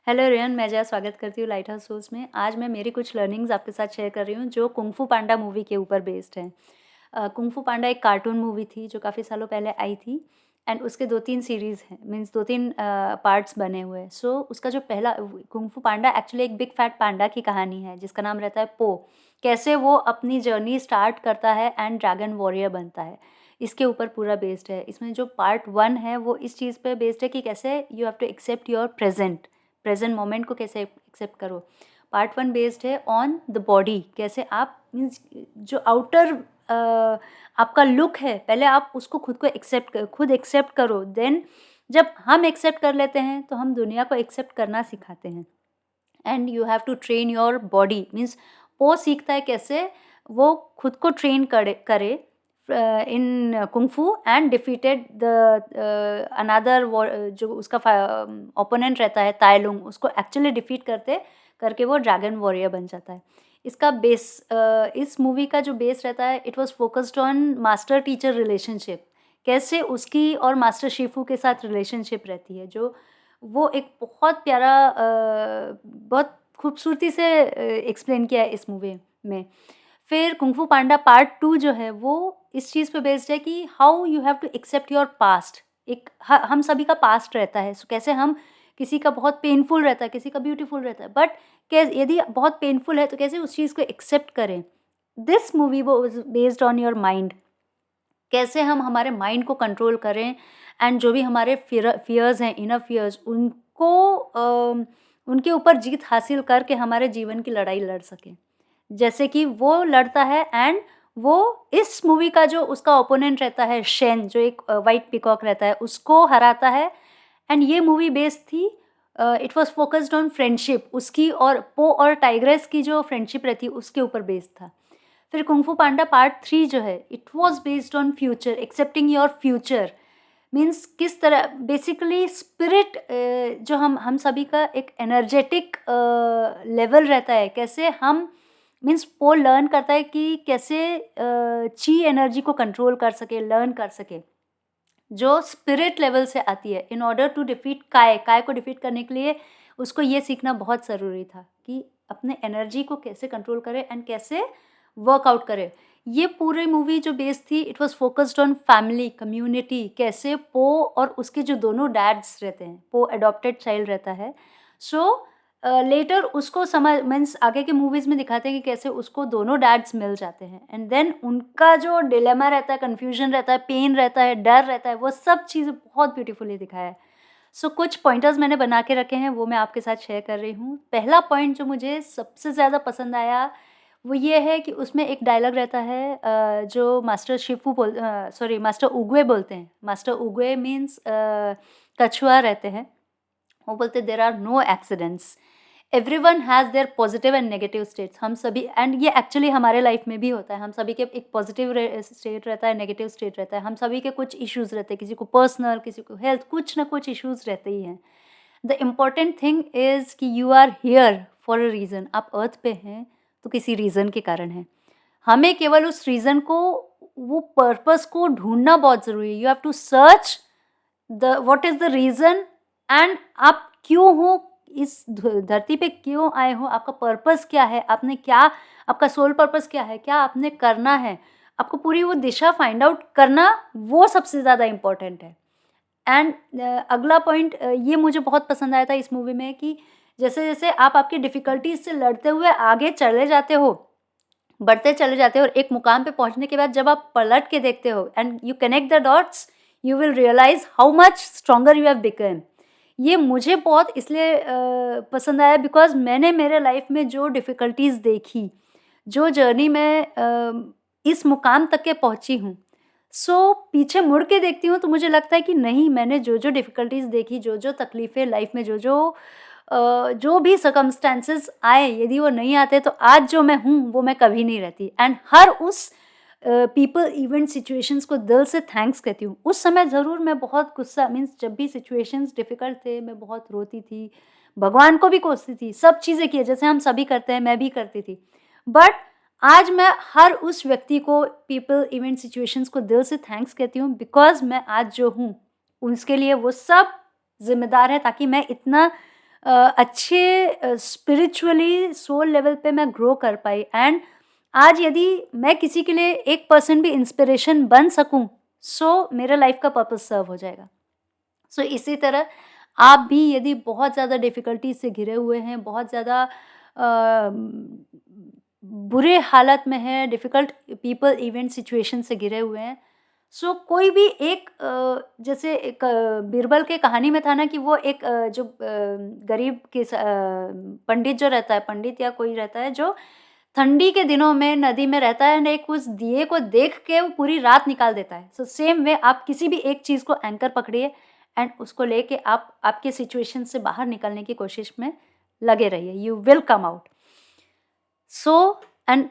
Hello rayon, मैं जया स्वागत करती हूँ लाइट हाउस शोज़ में। आज मैं मेरी कुछ लर्निंग्स आपके साथ शेयर कर रही हूँ जो कुंग फू पांडा मूवी के ऊपर बेस्ड है। कुंग फू पांडा एक कार्टून मूवी थी जो काफ़ी सालों पहले आई थी एंड उसके 2-3 सीरीज़ हैं, मीन्स 2-3 पार्ट्स बने हुए हैं। सो उसका जो पहला कुंग फू पांडा एक्चुअली एक बिग फैट पांडा की कहानी है जिसका नाम रहता है पो। कैसे वो अपनी जर्नी स्टार्ट करता है एंड ड्रैगन वॉरियर बनता है, इसके ऊपर पूरा बेस्ड है। इसमें जो पार्ट 1 है वो इस चीज़ पे बेस्ड है कि कैसे you have to accept your present moment को कैसे एक्सेप्ट करो। पार्ट 1 बेस्ड है ऑन द बॉडी, कैसे आप मीन्स जो आउटर आपका लुक है पहले आप उसको खुद एक्सेप्ट करो, देन जब हम एक्सेप्ट कर लेते हैं तो हम दुनिया को एक्सेप्ट करना सिखाते हैं। And you have to train your body, means वो सीखता है कैसे वो खुद को ट्रेन करे in kung fu and defeated the another जो उसका ओपोनेंट रहता है ताइलुंग, उसको एक्चुअली डिफीट करते करके वो ड्रैगन वॉरियर बन जाता है। इसका बेस इस मूवी का जो बेस रहता है it was focused on master teacher relationship, कैसे उसकी और मास्टर शिफू के साथ रिलेशनशिप रहती है, जो वो एक बहुत प्यारा बहुत खूबसूरती से एक्सप्लेन किया है इस मूवी में। फिर कुंग फू पांडा पार्ट 2 जो है वो इस चीज़ पे बेस्ड है कि how you have to accept your past. एक हम सभी का पास्ट रहता है, सो कैसे हम किसी का बहुत पेनफुल रहता है, किसी का ब्यूटीफुल रहता है, बट कैसे यदि बहुत पेनफुल है तो कैसे उस चीज़ को एक्सेप्ट करें। दिस मूवी वो बेस्ड ऑन योर माइंड, कैसे हम हमारे माइंड को कंट्रोल करें एंड जो भी हमारे फियर्स हैं, इनर फियर्स, उनको उनके ऊपर जीत हासिल करके हमारे जीवन की लड़ाई लड़ सकें। जैसे कि वो लड़ता है एंड वो इस मूवी का जो उसका ओपोनेंट रहता है शेन, जो एक व्हाइट पीकॉक रहता है, उसको हराता है। एंड ये मूवी बेस्ड थी, it was focused on friendship, उसकी और पो और टाइग्रेस की जो फ्रेंडशिप रहती है उसके ऊपर बेस्ड था। फिर कुंग फू पांडा पार्ट 3 जो है it was based on future, accepting your future, means किस तरह बेसिकली स्पिरिट, जो हम सभी का एक एनर्जेटिक लेवल रहता है, कैसे हम मीन्स वो लर्न करता है कि कैसे ची एनर्जी को कंट्रोल कर सके, लर्न कर सके, जो स्पिरिट लेवल से आती है। इन ऑर्डर टू डिफीट काय को डिफीट करने के लिए उसको ये सीखना बहुत ज़रूरी था कि अपने एनर्जी को कैसे कंट्रोल करे एंड कैसे वर्कआउट करे। ये पूरी मूवी जो बेस थी it was focused on family, community, कैसे पो और उसके जो दोनों डैड्स रहते हैं, पो अडॉप्टेड चाइल्ड रहता है, सो लेटर उसको समझ मीन्स आगे के मूवीज़ में दिखाते हैं कि कैसे उसको दोनों डैड्स मिल जाते हैं एंड देन उनका जो डिलेमा रहता है, कन्फ्यूजन रहता है, पेन रहता है, डर रहता है, वो सब चीज़ें बहुत ब्यूटीफुली दिखाया है। सो कुछ पॉइंटर्स मैंने बना के रखे हैं, वो मैं आपके साथ शेयर कर रही हूँ। पहला पॉइंट जो मुझे सबसे ज़्यादा पसंद आया वो ये है कि उसमें एक डायलॉग रहता है, जो मास्टर उगवे बोलते हैं। मास्टर उगवे मीन्स कछुआ रहते हैं। वो बोलते there are no accidents, everyone has their positive and negative states. हम सभी, एंड ये एक्चुअली हमारे लाइफ में भी होता है, हम सभी के एक पॉजिटिव स्टेट रहता है, नेगेटिव स्टेट रहता है, हम सभी के कुछ इश्यूज़ रहते हैं, किसी को पर्सनल, किसी को हेल्थ, कुछ ना कुछ इश्यूज़ रहते ही हैं। द इम्पॉर्टेंट थिंग इज़ कि you are here for a reason. आप अर्थ पे हैं तो किसी रीज़न के कारण हैं। हमें केवल उस रीज़न को, वो पर्पस को ढूँढना बहुत ज़रूरी है। You have to search the what is the reason and आप क्यों हो इस धरती पे, क्यों आए हो, आपका पर्पस क्या है, आपने क्या, आपका सोल पर्पस क्या है, क्या आपने करना है, आपको पूरी वो दिशा फाइंड आउट करना, वो सबसे ज़्यादा इम्पोर्टेंट है। एंड अगला पॉइंट ये मुझे बहुत पसंद आया था इस मूवी में कि जैसे-जैसे आप आपकी डिफ़िकल्टीज़ से लड़ते हुए आगे चले जाते हो, बढ़ते चले जाते हो और एक मुकाम पे पहुँचने के बाद जब आप पलट के देखते हो and you connect the dots, you will realize how much stronger you have become. ये मुझे बहुत इसलिए पसंद आया बिकॉज़ मैंने मेरे लाइफ़ में जो डिफ़िकल्टीज़ देखी, जो जर्नी मैं इस मुकाम तक के पहुँची हूँ, सो पीछे मुड़ के देखती हूँ तो मुझे लगता है कि नहीं, मैंने जो-जो डिफ़िकल्टीज़ देखी, जो-जो तकलीफ़ें लाइफ़ में, जो भी सर्कमस्टेंसेस आए, यदि वो नहीं आते तो आज जो मैं हूँ वो मैं कभी नहीं रहती। एंड हर उस पीपल, इवेंट, सिचुएशंस को दिल से थैंक्स कहती हूँ। उस समय ज़रूर मैं बहुत गुस्सा, मीन्स जब भी सिचुएशंस डिफ़िकल्ट थे मैं बहुत रोती थी, भगवान को भी कोसती थी, सब चीज़ें की जैसे हम सभी करते हैं, मैं भी करती थी। बट आज मैं हर उस व्यक्ति को, पीपल, इवेंट, सिचुएशंस को दिल से थैंक्स कहती हूँ बिकॉज़ मैं आज जो हूँ उसके लिए वो सब ज़िम्मेदार है, ताकि मैं इतना अच्छे स्पिरिचुअली सोल लेवल पे मैं ग्रो कर पाई। एंड आज यदि मैं किसी के लिए 1% भी इंस्पिरेशन बन सकूँ, सो मेरा लाइफ का पर्पस सर्व हो जाएगा। सो इसी तरह आप भी यदि बहुत ज़्यादा डिफ़िकल्टी से घिरे हुए हैं, बहुत ज़्यादा बुरे हालत में हैं, डिफ़िकल्ट पीपल इवेंट सिचुएशन से घिरे हुए हैं, सो कोई भी एक जैसे एक बीरबल के कहानी में था ना कि वो एक जो गरीब पंडित जो रहता है, पंडित या कोई रहता है जो ठंडी के दिनों में नदी में रहता है, एंड एक उस दिए को देख के वो पूरी रात निकाल देता है। सो सेम वे आप किसी भी एक चीज़ को एंकर पकड़िए एंड उसको लेके आप आपके सिचुएशन से बाहर निकलने की कोशिश में लगे रहिए। You will come out. So and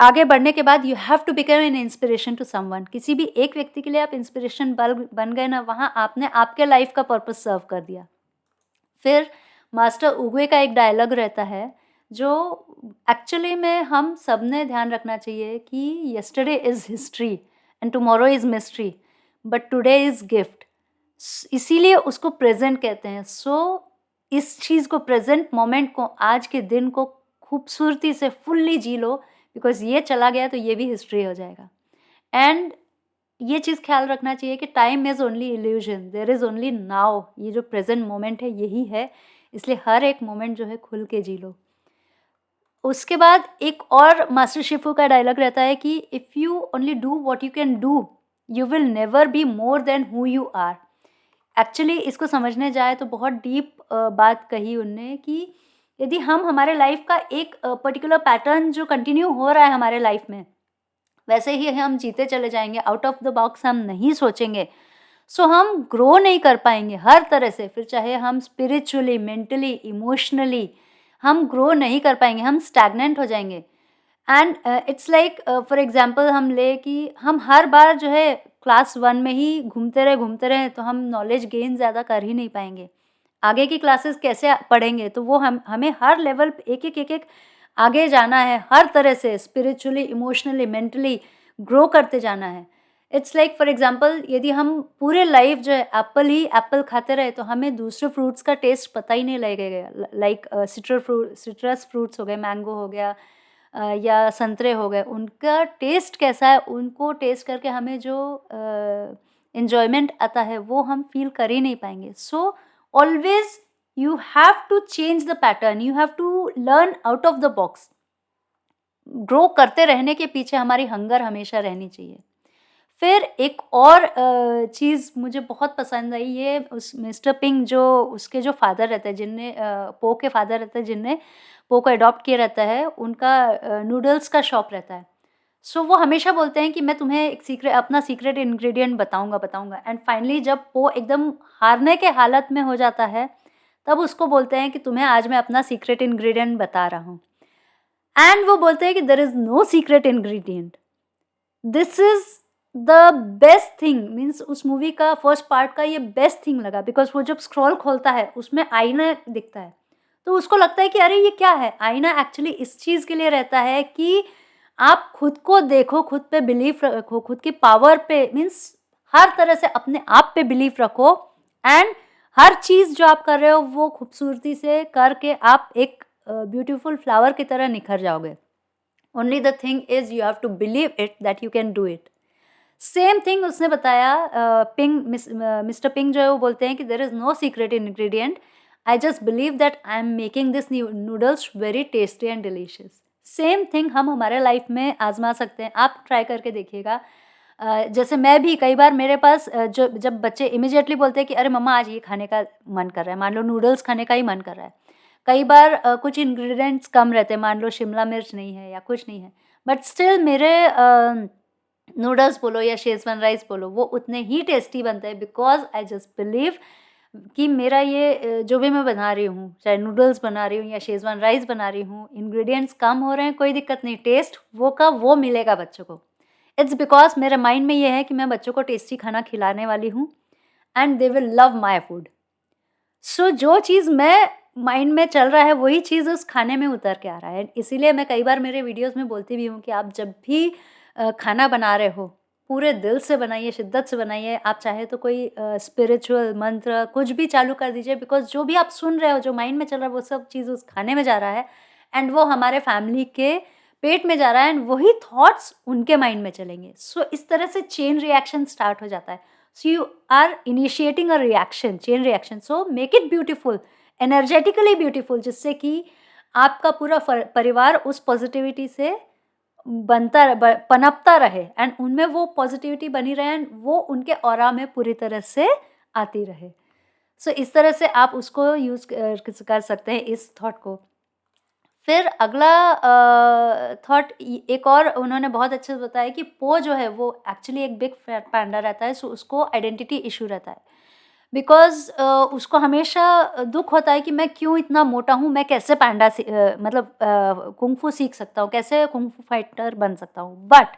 आगे बढ़ने के बाद you have to become an inspiration to someone. किसी भी एक व्यक्ति के लिए आप इंस्पिरेशन बन गए ना, वहाँ आपने आपके लाइफ का पर्पस सर्व कर दिया। फिर मास्टर उगवे का एक डायलॉग रहता है जो एक्चुअली में हम सब ने ध्यान रखना चाहिए कि yesterday is history and tomorrow is mystery but today is gift. इसीलिए उसको प्रेजेंट कहते हैं। सो इस चीज़ को, प्रेजेंट मोमेंट को, आज के दिन को खूबसूरती से फुल्ली जी लो, बिकॉज ये चला गया तो ये भी हिस्ट्री हो जाएगा। एंड ये चीज़ ख्याल रखना चाहिए कि time is only illusion, there is only now. ये जो प्रेजेंट मोमेंट है यही है, इसलिए हर एक मोमेंट जो है खुल के जी लो। उसके बाद एक और मास्टर शिफू का डायलॉग रहता है कि if you only do what you can do, you will never be more than who you are. Actually इसको समझने जाए तो बहुत डीप बात कही उनने कि यदि हम हमारे लाइफ का एक पर्टिकुलर पैटर्न जो कंटिन्यू हो रहा है हमारे लाइफ में, वैसे ही हम जीते चले जाएंगे, आउट ऑफ द बॉक्स हम नहीं सोचेंगे, सो हम ग्रो नहीं कर पाएंगे हर तरह से। फिर चाहे हम स्पिरिचुअली, मेंटली, इमोशनली हम ग्रो नहीं कर पाएंगे, हम स्टैग्नेंट हो जाएंगे। And it's like for example हम ले कि हम हर बार जो है क्लास 1 में ही घूमते रहे तो हम नॉलेज गेन ज़्यादा कर ही नहीं पाएंगे। आगे की क्लासेस कैसे पढ़ेंगे, तो वो हमें हर लेवल पे एक आगे जाना है, हर तरह से स्पिरिचुअली, इमोशनली, मेंटली ग्रो करते जाना है। इट्स लाइक फॉर एग्जांपल यदि हम पूरे लाइफ जो है एप्पल ही एप्पल खाते रहे तो हमें दूसरे फ्रूट्स का टेस्ट पता ही नहीं लगेगा। लाइक सिट्रस फ्रूट्स हो गए, मैंगो हो गया या संतरे हो गए, उनका टेस्ट कैसा है, उनको टेस्ट करके हमें जो एन्जॉयमेंट आता है वो हम फ़ील कर ही नहीं पाएँगे। So always you have to change the pattern, you have to learn out of the box. Grow करते रहने के पीछे हमारी हंगर हमेशा रहनी चाहिए। फिर एक और चीज़ मुझे बहुत पसंद आई, ये उस मिस्टर पिंग जो उसके जो फ़ादर रहते हैं, जिनने पो के फ़ादर रहते हैं, जिनने पो को अडॉप्ट किया रहता है, उनका नूडल्स का शॉप रहता है। सो वो हमेशा बोलते हैं कि मैं तुम्हें एक अपना सीक्रेट इंग्रेडिएंट बताऊँगा एंड फाइनली जब पो एकदम हारने के हालत में हो जाता है, तब उसको बोलते हैं कि तुम्हें आज मैं अपना सीक्रेट इंग्रेडिएंट बता रहा हूँ। एंड वो बोलते हैं कि there is no secret ingredient, this is the best thing. Means उस मूवी का फर्स्ट पार्ट का ये बेस्ट थिंग लगा, बिकॉज़ वो जब स्क्रॉल खोलता है उसमें आईना दिखता है, तो उसको लगता है कि अरे ये क्या है? आईना एक्चुअली इस चीज़ के लिए रहता है कि आप खुद को देखो, खुद पे बिलीफ रखो, खुद की पावर पे, मीन्स हर तरह से अपने आप पे बिलीफ रखो एंड हर चीज़ जो आप कर रहे हो वो खूबसूरती से करके आप एक ब्यूटीफुल फ्लावर की तरह निखर जाओगे। Only the thing is you have to believe it that you can do it. Same thing उसने बताया। मिस्टर पिंग जो है वो बोलते हैं कि there is no secret ingredient, I just believe that I am making this noodles very tasty and delicious. Same thing हम हमारे लाइफ में आजमा सकते हैं, आप ट्राई करके देखिएगा। जैसे मैं भी कई बार मेरे पास जब बच्चे इमीडिएटली बोलते हैं कि अरे मम्मा आज ये खाने का मन कर रहा है, मान लो नूडल्स खाने का ही मन कर रहा है। कई बार कुछ इंग्रेडिएंट्स कम रहते हैं, मान लो शिमला मिर्च नहीं है या कुछ नहीं है, बट स्टिल मेरे नूडल्स बोलो या शेज़वान राइस बोलो, वो उतने ही टेस्टी बनते हैं, बिकॉज़ आई जस्ट बिलीव कि मेरा ये जो भी मैं बना रही हूँ, चाहे नूडल्स बना रही हूँ या शेज़वान राइस बना रही हूँ, इंग्रेडिएंट्स कम हो रहे हैं कोई दिक्कत नहीं, टेस्ट वो का वो मिलेगा बच्चों को। इट्स बिकॉज़ मेरे माइंड में ये है कि मैं बच्चों को टेस्टी खाना खिलाने वाली हूँ and they will love my food. So जो चीज़ मैं माइंड में चल रहा है वही चीज़ उस खाने में उतर के आ रहा है। इसीलिए मैं कई बार मेरे वीडियोज़ में बोलती भी हूँ कि आप जब भी खाना बना रहे हो, पूरे दिल से बनाइए, शिद्दत से बनाइए। आप चाहे तो कोई स्पिरिचुअल मंत्र कुछ भी चालू कर दीजिए, बिकॉज़ जो भी आप सुन रहे हो, जो माइंड में चल रहा है, वो सब चीज़ उस खाने में जा रहा है एंड वो हमारे फैमिली के पेट में जा रहा है एंड वही थॉट्स उनके माइंड में चलेंगे। सो इस तरह से चेन रिएक्शन स्टार्ट हो जाता है। So you are initiating a reaction, chain reaction, so make it beautiful, energetically beautiful, जिससे कि आपका पूरा परिवार उस पॉजिटिविटी से पनपता रहे एंड उनमें वो पॉजिटिविटी बनी रहे एंड वो उनके ऑरा में पूरी तरह से आती रहे। सो इस तरह से आप उसको यूज़ कर सकते हैं इस थॉट को। फिर अगला थॉट एक और उन्होंने बहुत अच्छे से बताया कि पो जो है वो एक्चुअली एक बिग फैट पांडा रहता है, सो उसको आइडेंटिटी इशू रहता है। बिकॉज़ उसको हमेशा दुःख होता है कि मैं क्यों इतना मोटा हूँ, मैं कैसे मतलब कुंग-फू सीख सकता हूँ, कैसे कुंग-फू फाइटर बन सकता हूँ। बट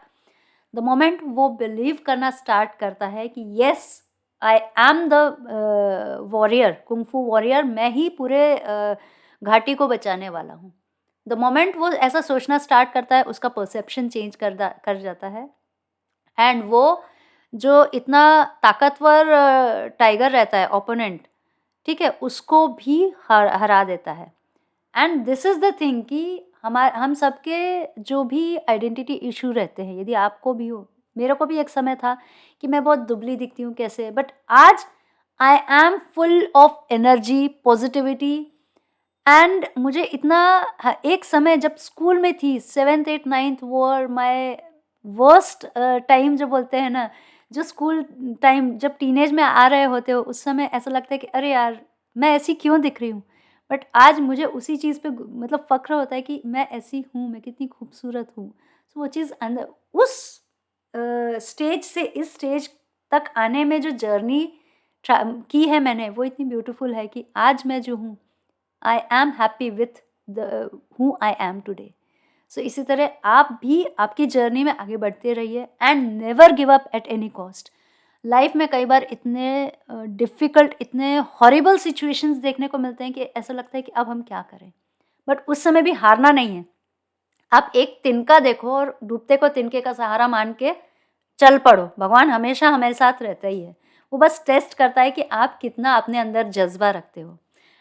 द मोमेंट वो बिलीव करना स्टार्ट करता है कि yes, I am the warrior, kung fu warrior, मैं ही पूरे घाटी को बचाने वाला हूँ। द मोमेंट वो ऐसा सोचना स्टार्ट करता है, उसका परसेप्शन चेंज कर जाता है एंड वो जो इतना ताकतवर टाइगर रहता है ओपोनेंट, ठीक है, उसको भी हरा देता है। And this is the thing कि हम सबके जो भी आइडेंटिटी इशू रहते हैं, यदि आपको भी हो, मेरे को भी एक समय था कि मैं बहुत दुबली दिखती हूँ कैसे, बट आज I am full of energy, positivity and मुझे इतना एक समय जब स्कूल में थी 7th 8th 9th were my worst time जो बोलते हैं ना, जो स्कूल टाइम जब टीनेज में आ रहे होते हो, उस समय ऐसा लगता है कि अरे यार, मैं ऐसी क्यों दिख रही हूँ? बट आज मुझे उसी चीज़ पे मतलब फ़क्र होता है कि मैं ऐसी हूँ, मैं कितनी खूबसूरत हूँ। सो वो चीज़ अंदर उस स्टेज से इस स्टेज तक आने में जो जर्नी की है मैंने, वो इतनी ब्यूटीफुल है कि आज मैं जो हूँ, I am happy with the who I am today. So इसी तरह आप भी आपकी जर्नी में आगे बढ़ते रहिए and never give up at any cost. Life में कई बार इतने डिफ़िकल्ट, इतने हॉरिबल सिचुएशंस देखने को मिलते हैं कि ऐसा लगता है कि अब हम क्या करें? बट उस समय भी हारना नहीं है। आप एक तिनका देखो और डूबते को तिनके का सहारा मान के चल पड़ो। भगवान हमेशा हमारे साथ रहता ही है। वो बस टेस्ट करता है कि आप कितना अपने अंदर जज़्बा रखते हो।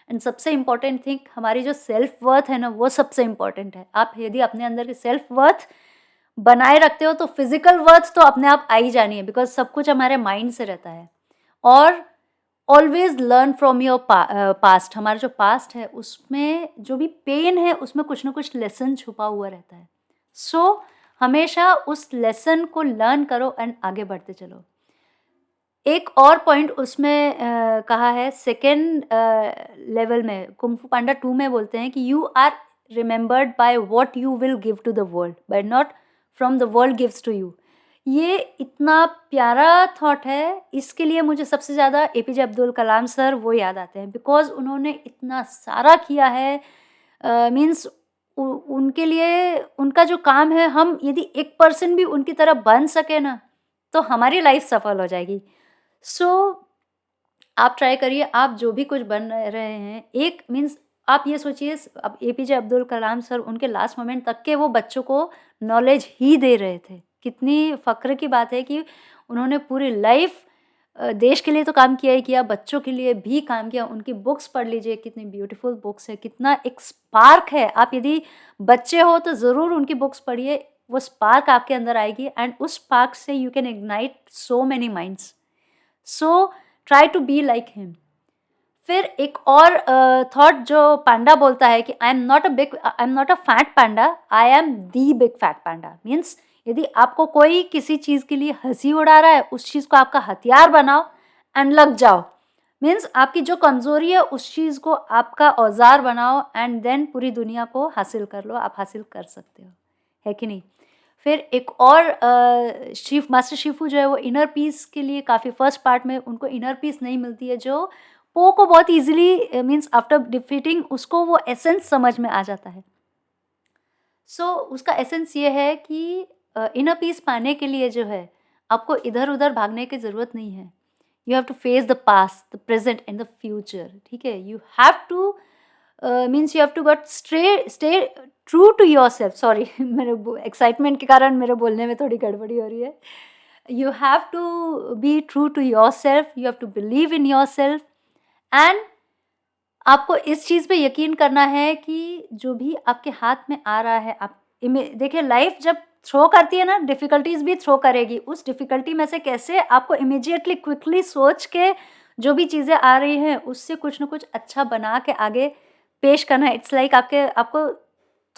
एंड सबसे इम्पोर्टेंट थिंग, हमारी जो सेल्फ वर्थ है ना, वो सबसे इम्पोर्टेंट है। आप यदि अपने अंदर की सेल्फ वर्थ बनाए रखते हो तो फिज़िकल वर्थ तो अपने आप आ ही जानी है, बिकॉज़ सब कुछ हमारे माइंड से रहता है। और always learn from your past. हमारा जो पास्ट है उसमें जो भी पेन है उसमें कुछ ना कुछ लेसन छुपा हुआ रहता है। सो हमेशा उस लेसन को लर्न करो एंड आगे बढ़ते चलो। एक और पॉइंट उसमें कहा है सेकंड लेवल में, कुंग फू पांडा 2 में बोलते हैं कि you are remembered by what you will give to the world, but not from the world gives to you. ये इतना प्यारा थॉट है, इसके लिए मुझे सबसे ज़्यादा एपीजे अब्दुल कलाम सर वो याद आते हैं, बिकॉज़ उन्होंने इतना सारा किया है। मीन्स उनके लिए उनका जो काम है, हम यदि 1% भी उनकी तरह बन सके ना, तो हमारी लाइफ सफल हो जाएगी। सो आप ट्राई करिए, आप जो भी कुछ बन रहे हैं, एक मीन्स आप ये सोचिए, अब एपीजे अब्दुल कलाम सर उनके लास्ट मोमेंट तक के वो बच्चों को नॉलेज ही दे रहे थे। कितनी फ़ख्र की बात है कि उन्होंने पूरी लाइफ देश के लिए तो काम किया ही किया, बच्चों के लिए भी काम किया। उनकी बुक्स पढ़ लीजिए, कितनी ब्यूटीफुल बुक्स है, कितना एक स्पार्क है। आप यदि बच्चे हो तो ज़रूर उनकी बुक्स पढ़िए, वो स्पार्क आपके अंदर आएगी एंड उस स्पार्क से you can ignite so many minds. So try to be like him. फिर एक और थॉट जो पांडा बोलता है कि I am not a fat panda, I am the big fat panda. Means यदि आपको कोई किसी चीज़ के लिए हंसी उड़ा रहा है, उस चीज़ को आपका हथियार बनाओ एंड लग जाओ। मीन्स आपकी जो कमज़ोरी है उस चीज़ को आपका औजार बनाओ एंड देन पूरी दुनिया को हासिल कर लो। आप हासिल कर सकते हो, है कि नहीं? फिर एक और मास्टर शिफू जो है वो इनर पीस के लिए काफ़ी फर्स्ट पार्ट में उनको इनर पीस नहीं मिलती है, जो पो को बहुत ईज़िली मीन्स आफ्टर डिफीटिंग उसको वो एसेंस समझ में आ जाता है। सो उसका एसेंस ये है कि इनर पीस पाने के लिए जो है, आपको इधर-उधर भागने की ज़रूरत नहीं है। You have to face the past, the present and the future, ठीक है? You have to means you have to got stay true to yourself. Sorry मेरे एक्साइटमेंट के कारण मेरे बोलने में थोड़ी गड़बड़ी हो रही है। You have to be true to yourself, you have to believe in yourself, and आपको इस चीज़ पे यकीन करना है कि जो भी आपके हाथ में आ रहा है, आप देखिए लाइफ जब थ्रो करती है ना, डिफ़िकल्टीज़ भी थ्रो करेगी। उस डिफ़िकल्टी में से कैसे आपको इमीडिएटली क्विकली सोच के जो भी चीज़ें आ रही हैं, उससे कुछ न कुछ अच्छा बना के आगे पेश करना है। इट्स लाइक आपको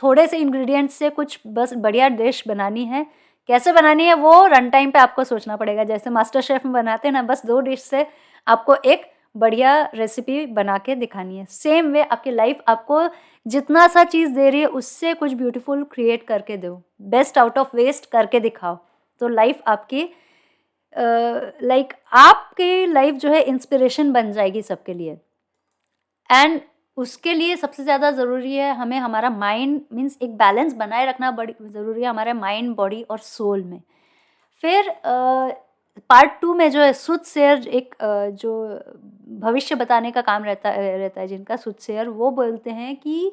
थोड़े से इंग्रीडिएंट्स से कुछ बस बढ़िया डिश बनानी है। कैसे बनानी है वो रन टाइम पे आपको सोचना पड़ेगा। जैसे मास्टर शेफ़ में बनाते हैं ना, बस 2 डिश से आपको एक बढ़िया रेसिपी बना के दिखानी है। सेम वे आपकी लाइफ आपको जितना सा चीज़ दे रही है, उससे कुछ ब्यूटीफुल क्रिएट करके दो। बेस्ट आउट ऑफ वेस्ट करके दिखाओ। तो लाइफ आपकी लाइक आपकी लाइफ जो है इंस्पिरेशन बन जाएगी सबके लिए। एंड उसके लिए सबसे ज़्यादा ज़रूरी है हमें हमारा माइंड मीन्स एक बैलेंस बनाए रखना बड़ी ज़रूरी है हमारे माइंड, बॉडी और सोल में। फिर पार्ट 2 में जो है सूदसेयर एक जो भविष्य बताने का काम रहता है जिनका सूदसेयर, वो बोलते हैं कि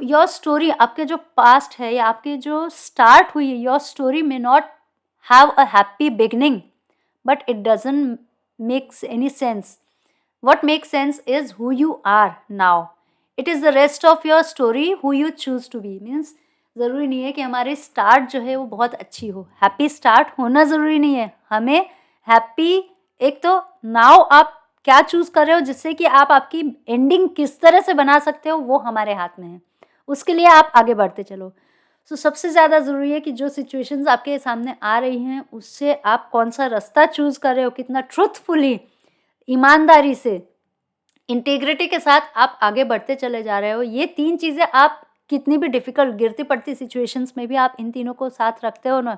योर स्टोरी, आपके जो पास्ट है या आपकी जो स्टार्ट हुई है, your story may not have a happy beginning but it doesn't makes any sense. What makes sense is who you are now. It is the rest of your story who you choose to be. Means ज़रूरी नहीं है कि हमारी start जो है वो बहुत अच्छी हो। हैप्पी स्टार्ट होना ज़रूरी नहीं है। हमें हैप्पी, एक तो नाउ आप क्या चूज़ कर रहे हो जिससे कि आप आपकी एंडिंग किस तरह से बना सकते हो, वो हमारे हाथ में है। उसके लिए आप आगे बढ़ते चलो। सो सबसे ज़्यादा ज़रूरी है कि जो सिचुएशंस आपके सामने आ रही हैं, उससे आप कौन सा रास्ता चूज़ कर रहे हो, कितना ट्रुथफुली, ईमानदारी से, इंटीग्रिटी के साथ आप आगे बढ़ते चले जा रहे हो। ये 3 चीज़ें आप कितनी भी डिफ़िकल्ट गिरती-पड़ती सिचुएशंस में भी आप इन तीनों को साथ रखते हो ना,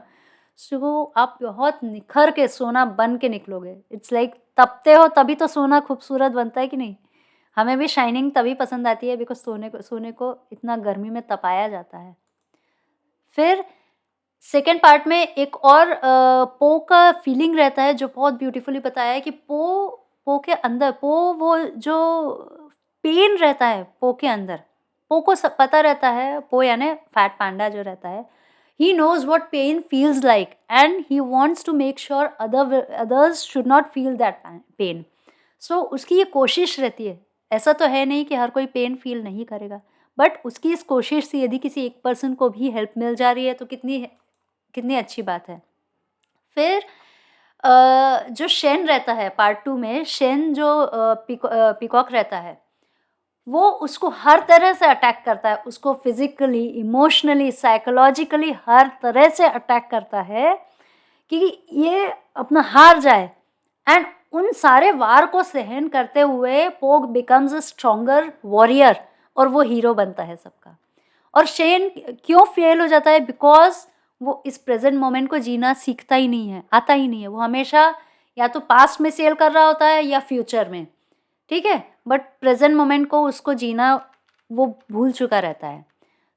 सो आप बहुत निखर के सोना बन के निकलोगे। इट्स लाइक तपते हो तभी तो सोना खूबसूरत बनता है कि नहीं? हमें भी शाइनिंग तभी पसंद आती है बिकॉज़ सोने को इतना गर्मी में तपाया जाता है। फिर सेकंड पार्ट में एक और पो का फीलिंग रहता है जो बहुत ब्यूटीफुली बताया है कि पो के अंदर, पो वो जो पेन रहता है पो के अंदर, पो को सब पता रहता है, पो यानी फैट पांडा जो रहता है, he knows what pain feels like and he wants to make sure others should not feel that pain. So उसकी ये कोशिश रहती है। ऐसा तो है नहीं कि हर कोई पेन फील नहीं करेगा, बट उसकी इस कोशिश से यदि किसी एक पर्सन को भी हेल्प मिल जा रही है तो कितनी कितनी अच्छी बात है। फिर जो शेन रहता है पार्ट 2 में, शेन जो पीकॉक रहता है, वो उसको हर तरह से अटैक करता है। उसको फिज़िकली, इमोशनली, साइकोलॉजिकली हर तरह से अटैक करता है कि ये अपना हार जाए। एंड उन सारे वार को सहन करते हुए पोग बिकम्स अ स्ट्रॉन्गर वॉरियर और वो हीरो बनता है सबका। और शेन क्यों फेल हो जाता है? बिकॉज़ वो इस प्रेज़ेंट मोमेंट को जीना सीखता ही नहीं है, आता ही नहीं है। वो हमेशा या तो पास्ट में सेल कर रहा होता है या फ्यूचर में, ठीक है? बट प्रेज़ेंट मोमेंट को उसको जीना वो भूल चुका रहता है।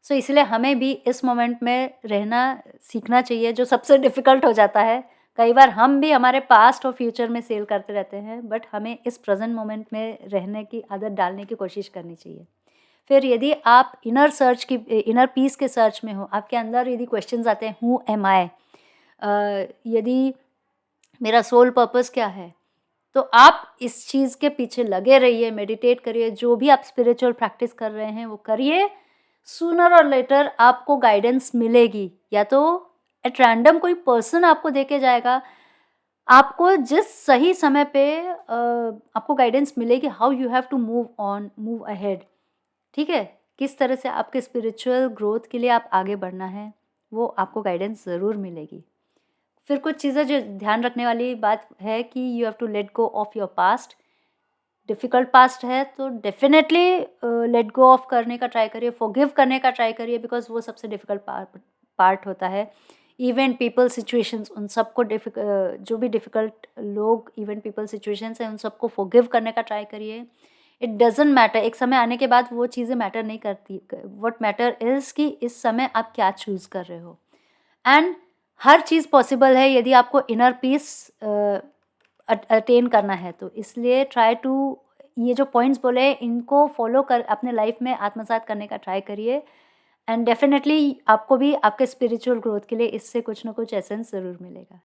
सो इसलिए हमें भी इस मोमेंट में रहना सीखना चाहिए, जो सबसे डिफ़िकल्ट हो जाता है। कई बार हम भी हमारे पास्ट और फ्यूचर में सेल करते रहते हैं, बट हमें इस प्रेज़ेंट मोमेंट में रहने की आदत डालने की कोशिश करनी चाहिए। फिर यदि आप इनर पीस के सर्च में हो, आपके अंदर यदि क्वेश्चंस आते हैं, हू एम आई, यदि मेरा सोल पर्पस क्या है, तो आप इस चीज़ के पीछे लगे रहिए, मेडिटेट करिए, जो भी आप स्पिरिचुअल प्रैक्टिस कर रहे हैं वो करिए। सूनर और लेटर आपको गाइडेंस मिलेगी, या तो एट रैंडम कोई पर्सन आपको देके जाएगा, आपको जिस सही समय पे आपको गाइडेंस मिलेगी, how you have to move on, move ahead, ठीक है? किस तरह से आपके स्पिरिचुअल ग्रोथ के लिए आप आगे बढ़ना है, वो आपको गाइडेंस ज़रूर मिलेगी। फिर कुछ चीज़ें जो ध्यान रखने वाली बात है कि you have to let go of your past. Difficult past है तो डेफ़िनेटली लेट गो ऑफ करने का ट्राई करिए, फ़ॉरगिव करने का ट्राई करिए, बिकॉज़ वो सबसे डिफ़िकल्ट पार्ट होता है। इवेंट, पीपल, सिचुएशंस, उन सबको जो भी डिफ़िकल्ट लोग, इवेंट, पीपल, सिचुएशंस हैं, उन सबको फ़ॉरगिव करने का ट्राई करिए। इट डज़न्ट मैटर, एक समय आने के बाद वो चीज़ें मैटर नहीं करती। व्हाट मैटर इज़ कि इस समय आप क्या चूज़ कर रहे हो। एंड हर चीज़ पॉसिबल है यदि आपको इनर पीस अटेन करना है तो। इसलिए ट्राई टू, ये जो पॉइंट्स बोले इनको फॉलो कर अपने लाइफ में आत्मसात करने का ट्राई करिए, एंड डेफिनेटली आपको भी आपके स्पिरिचुअल ग्रोथ के लिए इससे कुछ ना कुछ एसेंस ज़रूर मिलेगा।